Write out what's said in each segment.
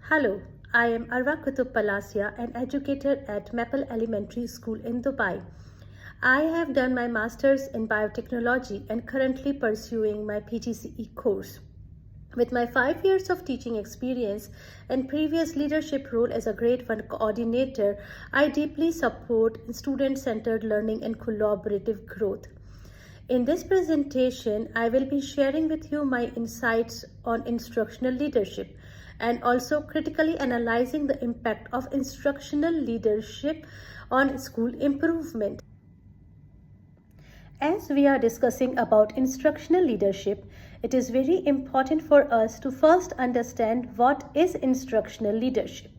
Hello, I am Arwa Palasia, an educator at Maple Elementary School in Dubai. I have done my master's in biotechnology and currently pursuing my PGCE course. With my 5 years of teaching experience and previous leadership role as a Grade 1 coordinator, I deeply support student-centered learning and collaborative growth. In this presentation, I will be sharing with you my insights on instructional leadership and also critically analyzing the impact of instructional leadership on school improvement. As we are discussing about instructional leadership, it is very important for us to first understand what is instructional leadership.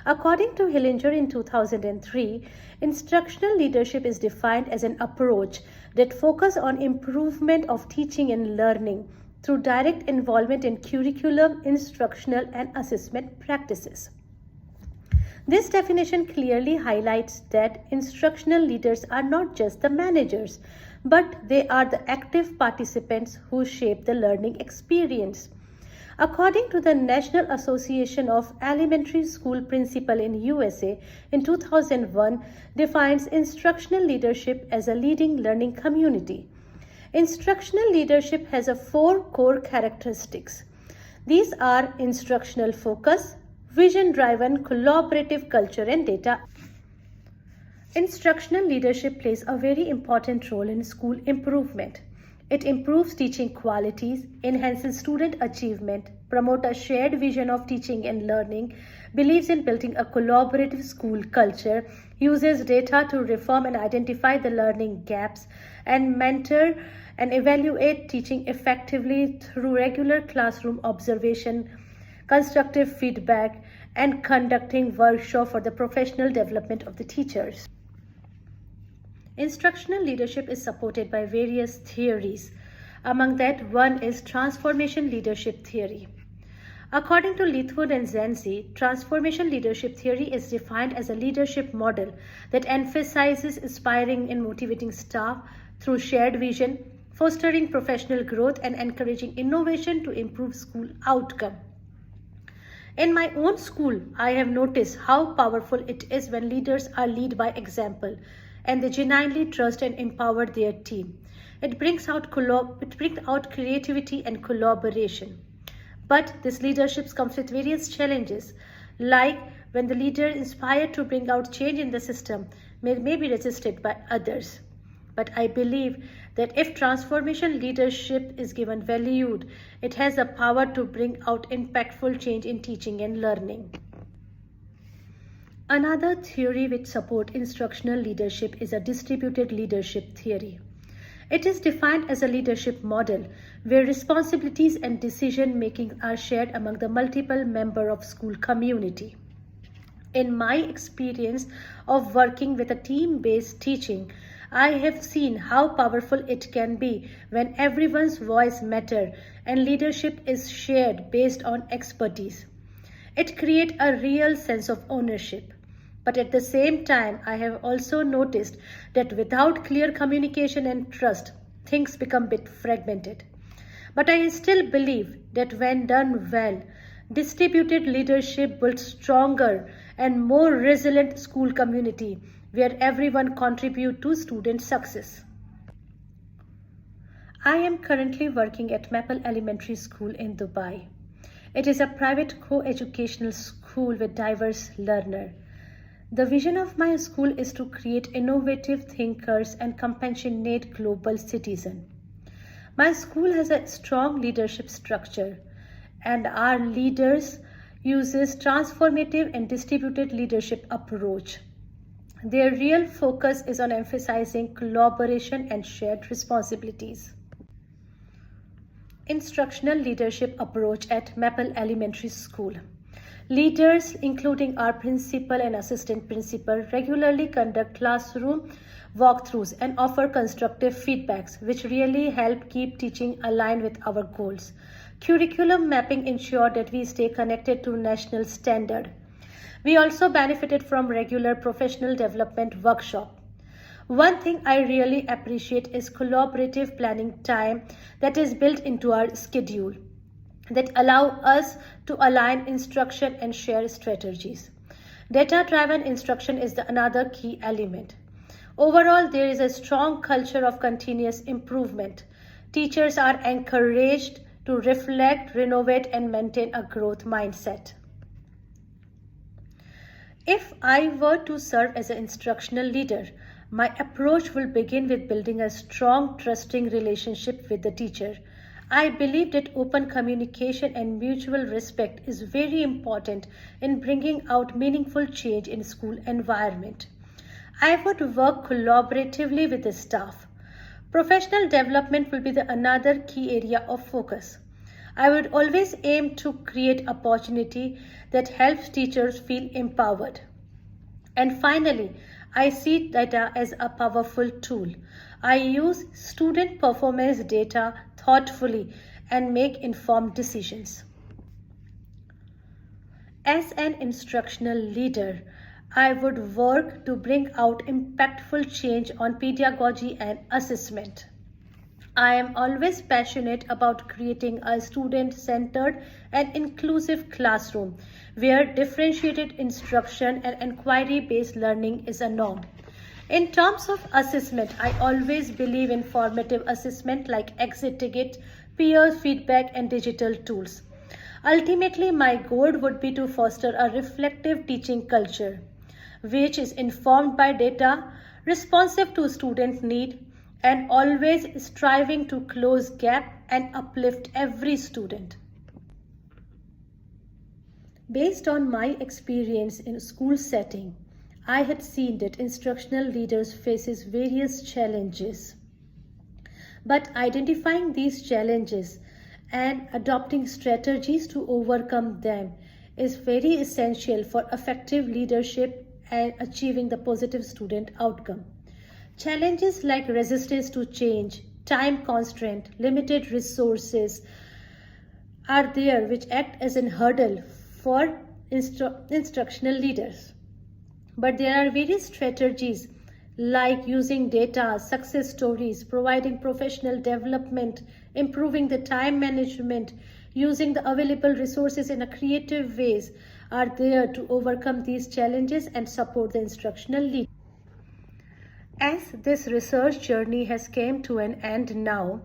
According to Hillinger in 2003, instructional leadership is defined as an approach that focuses on improvement of teaching and learning through direct involvement in curriculum, instructional, and assessment practices. This definition clearly highlights that instructional leaders are not just the managers, but they are the active participants who shape the learning experience. According to the National Association of Elementary School Principal in USA in 2001, defines instructional leadership as a leading learning community. Instructional leadership has 4 core characteristics. These are instructional focus, vision-driven, collaborative culture, and data. Instructional leadership plays a very important role in school improvement. It improves teaching qualities, enhances student achievement, promotes a shared vision of teaching and learning, believes in building a collaborative school culture, uses data to reform and identify the learning gaps, and mentor and evaluate teaching effectively through regular classroom observation, constructive feedback, and conducting workshops for the professional development of the teachers. Instructional leadership is supported by various theories. Among that, one is transformation leadership theory. According to Leithwood and Zenzi, transformation leadership theory is defined as a leadership model that emphasizes inspiring and motivating staff through shared vision, fostering professional growth, and encouraging innovation to improve school outcome. In my own school, I have noticed how powerful it is when leaders are led by example and they genuinely trust and empower their team. It brings out creativity and collaboration. But this leadership comes with various challenges, like when the leader inspired to bring out change in the system may be resisted by others. But I believe that if transformation leadership is given valued, it has the power to bring out impactful change in teaching and learning. Another theory which supports instructional leadership is a distributed leadership theory. It is defined as a leadership model where responsibilities and decision making are shared among the multiple members of school community. In my experience of working with a team-based teaching, I have seen how powerful it can be when everyone's voice matters and leadership is shared based on expertise. It creates a real sense of ownership. But at the same time, I have also noticed that without clear communication and trust, things become a bit fragmented. But I still believe that when done well, distributed leadership builds stronger and more resilient school community where everyone contributes to student success. I am currently working at Maple Elementary School in Dubai. It is a private co-educational school with diverse learners. The vision of my school is to create innovative thinkers and compassionate global citizens. My school has a strong leadership structure, and our leaders uses transformative and distributed leadership approach. Their real focus is on emphasizing collaboration and shared responsibilities. Instructional leadership approach at Maple Elementary School. Leaders, including our principal and assistant principal, regularly conduct classroom walkthroughs and offer constructive feedbacks, which really help keep teaching aligned with our goals. Curriculum mapping ensures that we stay connected to national standard. We also benefited from regular professional development workshop. One thing I really appreciate is collaborative planning time that is built into our schedule. that allow us to align instruction and share strategies. Data-driven instruction is another key element. Overall, there is a strong culture of continuous improvement. Teachers are encouraged to reflect, renovate, and maintain a growth mindset. If I were to serve as an instructional leader, my approach will begin with building a strong, trusting relationship with the teacher. I believe that open communication and mutual respect is very important in bringing out meaningful change in school environment. I would work collaboratively with the staff. Professional development will be another key area of focus. I would always aim to create opportunity that helps teachers feel empowered. And finally, I see data as a powerful tool. I use student performance data thoughtfully and make informed decisions. As an instructional leader, I would work to bring out impactful change on pedagogy and assessment. I am always passionate about creating a student-centered and inclusive classroom where differentiated instruction and inquiry-based learning is a norm. In terms of assessment, I always believe in formative assessment like exit ticket, peer feedback, and digital tools. Ultimately, my goal would be to foster a reflective teaching culture, which is informed by data, responsive to student need, and always striving to close gap and uplift every student. Based on my experience in school setting, I had seen that instructional leaders faces various challenges. But identifying these challenges and adopting strategies to overcome them is very essential for effective leadership and achieving the positive student outcome. Challenges like resistance to change, time constraint, limited resources are there which act as a hurdle for instructional leaders. But there are various strategies like using data, success stories, providing professional development, improving the time management, using the available resources in a creative ways are there to overcome these challenges and support the instructional leader. As this research journey has come to an end now,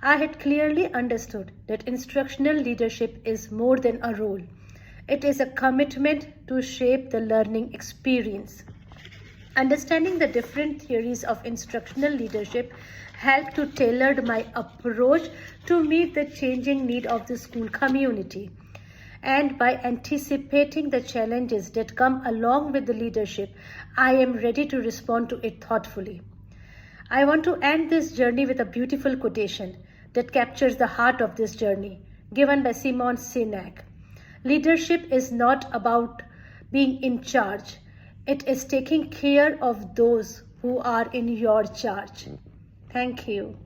I had clearly understood that instructional leadership is more than a role. It is a commitment to shape the learning experience. Understanding the different theories of instructional leadership helped to tailor my approach to meet the changing need of the school community. And by anticipating the challenges that come along with the leadership, I am ready to respond to it thoughtfully. I want to end this journey with a beautiful quotation that captures the heart of this journey, given by Simon Sinek. Leadership is not about being in charge. It is taking care of those who are in your charge. Thank you.